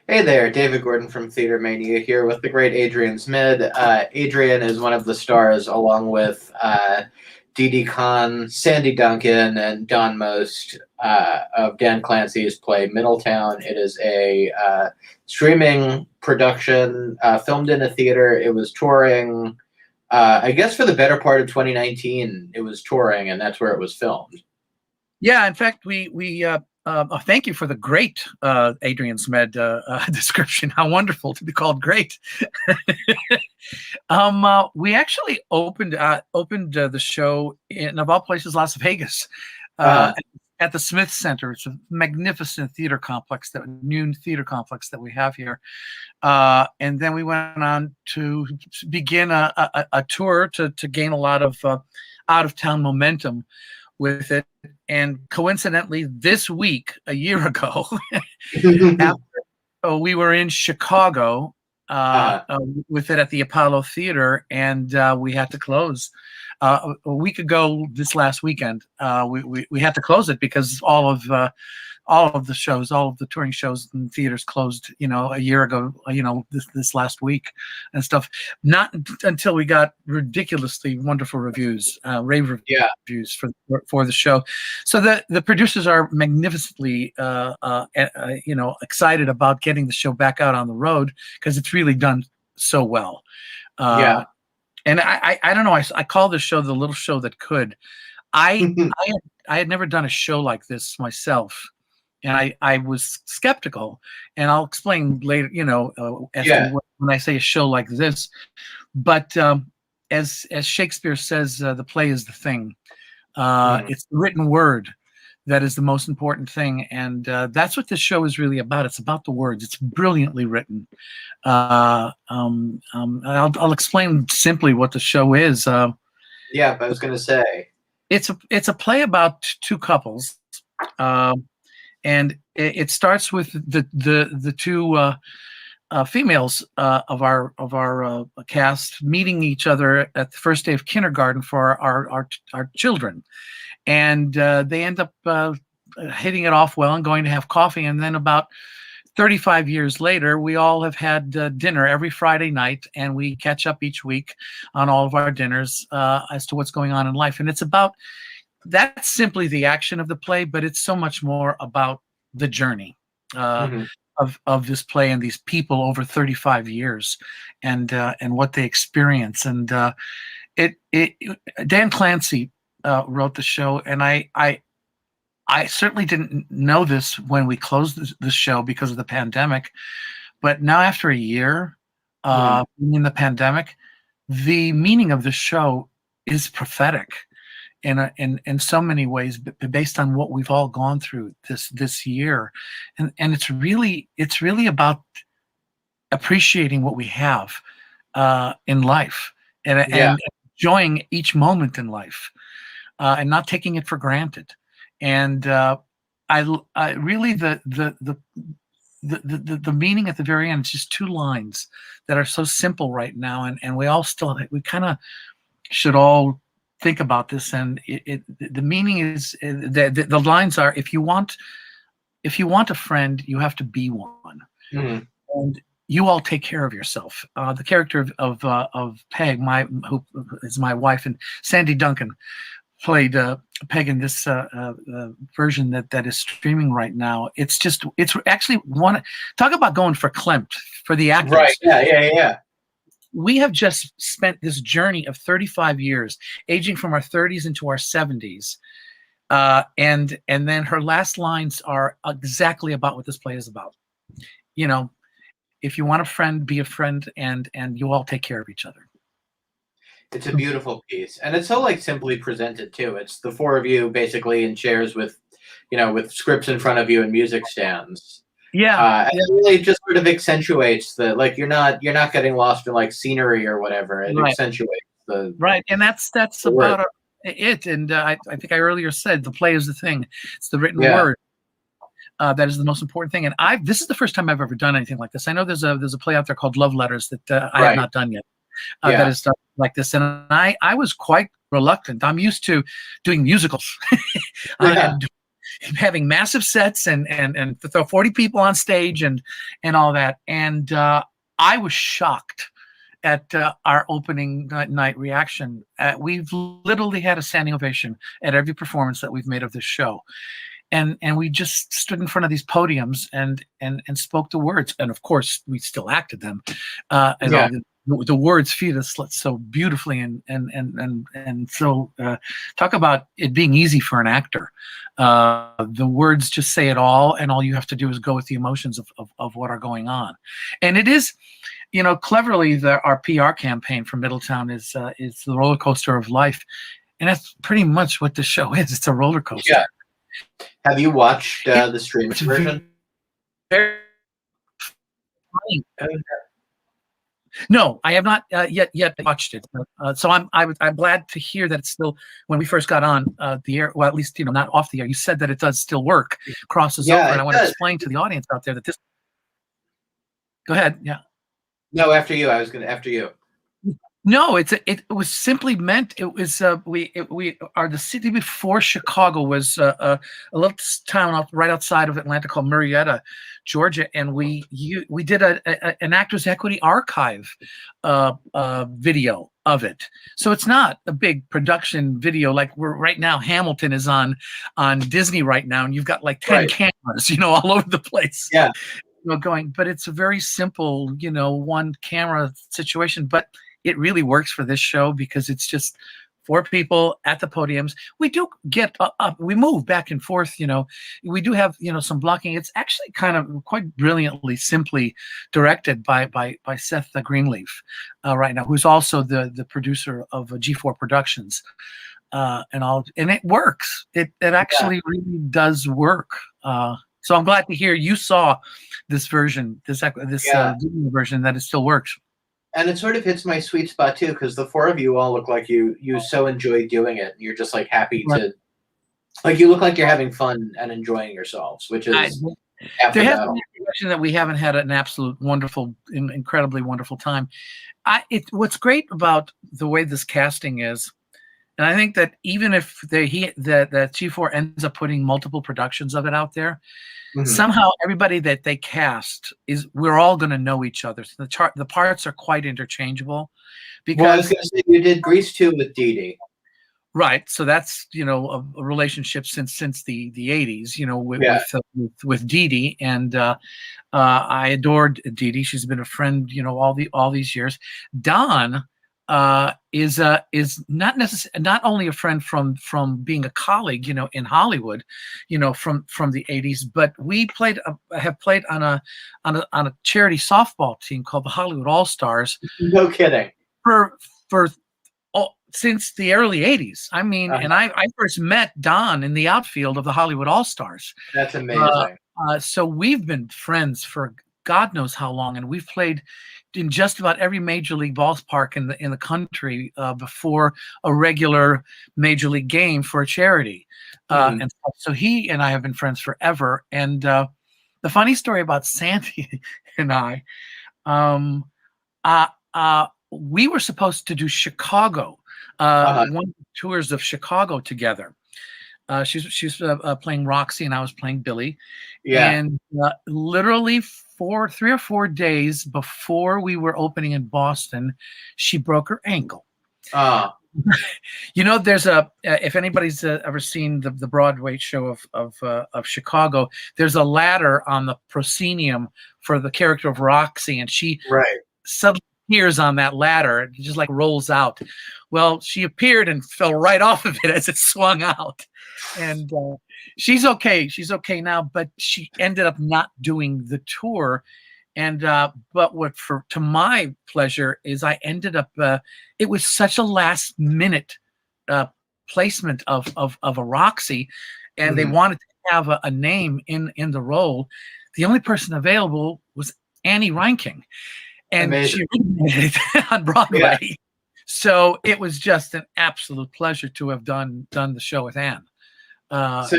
Hey there, David Gordon from TheaterMania here with the great Adrian Zmed. Adrian is one of the stars, along with Dee Khan, Sandy Duncan, and Don Most of Dan Clancy's play Middletown. It is a streaming production filmed in a theater. It was touring, I guess, for the better part of 2019. It was touring, and that's where it was filmed. Yeah, in fact, we thank you for the great Adrian Zmed description. How wonderful to be called great. We actually opened the show in, of all places, Las Vegas, at the Smith Center. It's a magnificent theater complex, that new theater complex that we have here. And then we went on to begin a tour to gain a lot of out of town momentum with it. And coincidentally, this week, a year ago, we were in Chicago with it at the Apollo Theater, and we had to close a week ago. This last weekend, we had to close it because all of the shows, all of the touring shows and theaters closed, a year ago, this last week and stuff. Not until we got ridiculously wonderful reviews, rave reviews for the show. So the producers are magnificently, excited about getting the show back out on the road because it's really done so well. And I don't know. I call this show the little show that could. I had never done a show like this myself. And I was skeptical, and I'll explain later, as to when I say a show like this. But as Shakespeare says, the play is the thing. It's the written word that is the most important thing, and that's what this show is really about. It's about the words. It's brilliantly written. I'll explain simply what the show is. I was going to say it's a play about two couples. And it starts with the two females of our cast meeting each other at the first day of kindergarten for our children, and they end up hitting it off well and going to have coffee. And then about 35 years later, we all have had dinner every Friday night, and we catch up each week on all of our dinners as to what's going on in life. And it's about. That's simply the action of the play, but it's so much more about the journey of this play and these people over 35 years, and what they experience. And Dan Clancy wrote the show, and I certainly didn't know this when we closed the show because of the pandemic, but now after a year in the pandemic, the meaning of the show is prophetic. In so many ways, based on what we've all gone through this year, and it's really about appreciating what we have in life, and enjoying each moment in life, and not taking it for granted. And I really the meaning at the very end is just two lines that are so simple right now, and we kind of should all think about this. And the meaning is the lines are: if you want a friend, you have to be one, and you all take care of yourself. The character of Peg, who is my wife, and Sandy Duncan played Peg in this version that is streaming right now. It's actually talk about going for Klimt for the actors. Right. Yeah. We have just spent this journey of 35 years, aging from our 30s into our 70s. And then her last lines are exactly about what this play is about. If you want a friend, be a friend, and you all take care of each other. It's a beautiful piece. And it's so simply presented too. It's the four of you basically in chairs with scripts in front of you and music stands. It really just sort of accentuates the you're not getting lost in scenery or whatever. It accentuates the and that's about it. And I think I earlier said the play is the thing. It's the written word that is the most important thing. And this is the first time I've ever done anything like this. I know there's a play out there called Love Letters that I have not done yet. That is done like this, and I was quite reluctant. I'm used to doing musicals. having massive sets and to throw 40 people on stage and all that. And I was shocked at our opening night reaction. We've literally had a standing ovation at every performance that we've made of this show. And we just stood in front of these podiums and spoke the words. And of course, we still acted them. And all the words feed us so beautifully. And so talk about it being easy for an actor. The words just say it all. And all you have to do is go with the emotions of what are going on. And it is, you know, cleverly, our PR campaign for Middletown is the roller coaster of life. And that's pretty much what the show is. It's a roller coaster. Yeah. Have you watched the streaming version? Very funny. No, I have not yet watched it. So I'm glad to hear that it's still, when we first got on the air, well, at least, you know, not off the air, you said that it does still work, crosses over. And I want to explain to the audience out there that this. Go ahead. Yeah. No, after you. I was going to after you. No, it was simply meant. It was the city before Chicago was a little town right outside of Atlanta called Marietta, Georgia, and we did an Actors Equity Archive video of it. So it's not a big production video like we're right now. Hamilton is on Disney right now, and you've got like 10 cameras, you know, all over the place. Yeah, you know, going, but it's a very simple, you know, one camera situation, but it really works for this show because it's just 4 people at the podiums. We do get up, we move back and forth, you know, we do have, you know, some blocking. It's actually kind of quite brilliantly, simply directed by Seth Greenleaf right now, who's also the producer of G4 Productions and it works. It actually really does work. So I'm glad to hear you saw this version, this version, that it still works. And it sort of hits my sweet spot too, because the 4 of you all look like you so enjoy doing it. You're just like happy to, like, you look like you're having fun and enjoying yourselves, which is there has been a question that we haven't had an absolute wonderful, incredibly wonderful time. What's great about the way this casting is, and I think that even if that G4 ends up putting multiple productions of it out there, somehow everybody that they cast we're all going to know each other. So the parts are quite interchangeable. Because I was going to say you did Grease 2 with Dee Dee. Right. So that's, you know, a relationship since the 80s, you know, with Dee Dee. And I adored Dee Dee. She's been a friend, you know, all these years. Don is not only a friend from being a colleague, you know, in Hollywood, you know, from the 80s, but we have played on a charity softball team called the Hollywood All Stars. No kidding. Since the early 80s. I mean, and I first met Don in the outfield of the Hollywood All Stars. That's amazing. So we've been friends for God knows how long, and we've played in just about every major league ballpark in the country before a regular major league game for a charity. And so he and I have been friends forever. And the funny story about Sandy and I, we were supposed to do Chicago, one tours of Chicago together. She was playing Roxy and I was playing Billy. Yeah. And literally 3 or 4 days before we were opening in Boston, she broke her ankle. You know, there's if anybody's ever seen the Broadway show of Chicago, there's a ladder on the proscenium for the character of Roxy, and she suddenly appears on that ladder. It just like rolls out. Well, she appeared and fell right off of it as it swung out. And she's okay. She's okay now, but she ended up not doing the tour. And but to my pleasure is I ended up. It was such a last minute placement of a Roxy, and they wanted to have a name in the role. The only person available was Annie Reinking, and she originated on Broadway. Yeah. So it was just an absolute pleasure to have done the show with Anne. So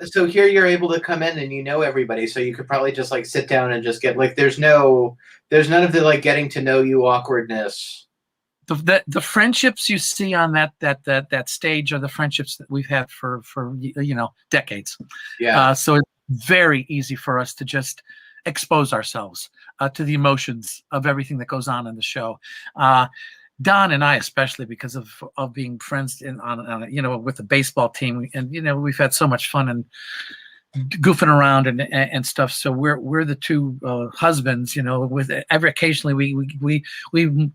so here you're able to come in and you know everybody, so you could probably just like sit down and just get like there's none of the like getting to know you awkwardness. the friendships you see on that stage are the friendships that we've had for decades. Yeah. So it's very easy for us to just expose ourselves to the emotions of everything that goes on in the show. Don and I, especially because of being friends with the baseball team, and we've had so much fun and goofing around and stuff. So we're the two husbands, with occasionally we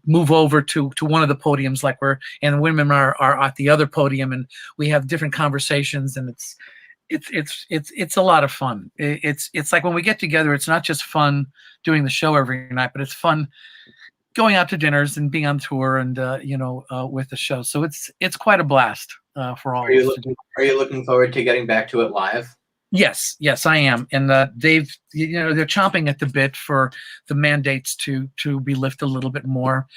move over to one of the podiums, and the women are at the other podium, and we have different conversations, and it's a lot of fun. It's like when we get together, it's not just fun doing the show every night, but it's fun going out to dinners and being on tour and with the show. So it's quite a blast for all of us. Are you looking forward to getting back to it live? Yes, I am, and they're chomping at the bit for the mandates to be lifted a little bit more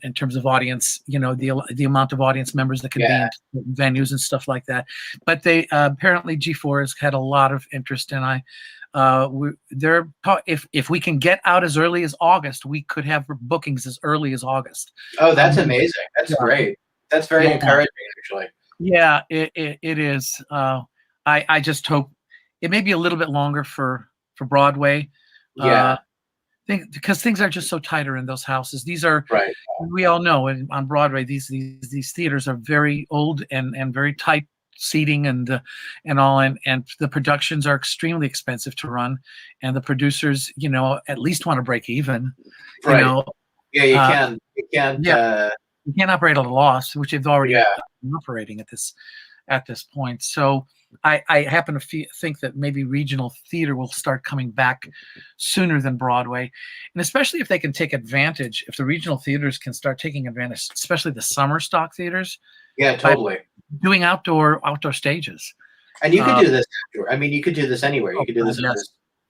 in terms of audience. The amount of audience members that can be in venues and stuff like that. But they apparently G4 has had a lot of interest, and if we can get out as early as August, we could have bookings as early as August. Oh, that's amazing! That's great. That's very encouraging, actually. Yeah, it is. I just hope. It may be a little bit longer for Broadway. Because things are just so tighter in those houses. These are right. We all know, and on Broadway, these theaters are very old and very tight seating and all, and the productions are extremely expensive to run, and the producers, at least want to break even. Right. You can't. You can't operate at a loss, which they've already been operating at this point. So I happen to think that maybe regional theater will start coming back sooner than Broadway, and especially if they can take advantage, if the regional theaters can start taking advantage, especially the summer stock theaters. Yeah, totally. Doing outdoor stages. And you could do this. I mean, you could do this anywhere. You could do this.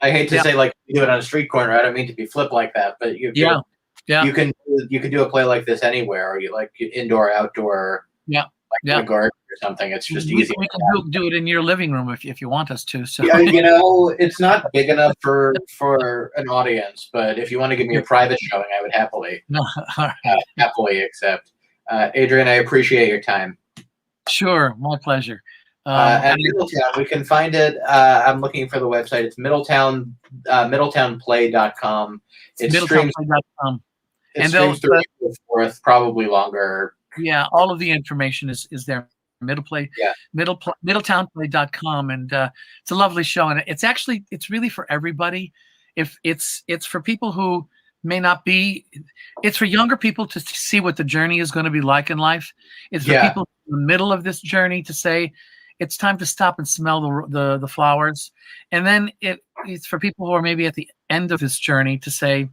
I hate to say like you do it on a street corner. I don't mean to be flip like that, but you can do a play like this anywhere, or like indoor, outdoor. In a garden or something. It's just easy. We can do it in your living room if you want us to. So it's not big enough for an audience, but if you want to give me a private showing, I would happily accept. Adrian, I appreciate your time. Sure, my pleasure. At Middletown, we can find it. I'm looking for the website. It's Middletown, MiddletownPlay.com. It's MiddletownPlay.com. It streams through April 4th, probably longer. Yeah, all of the information is there. Middletownplay.com, and it's a lovely show, and it's really for everybody. If it's for people who may not be, it's for younger people to see what the journey is going to be like in life. It's for people in the middle of this journey to say it's time to stop and smell the flowers, and then it's for people who are maybe at the end of this journey to say,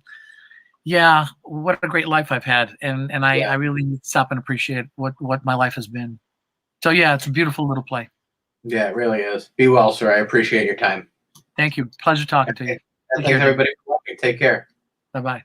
yeah, what a great life I've had, and I really need to stop and appreciate what my life has been. So yeah, it's a beautiful little play. Yeah, it really is. Be well, sir. I appreciate your time. Thank you. Pleasure talking to you. Thanks everybody for watching. Take care. Bye-bye.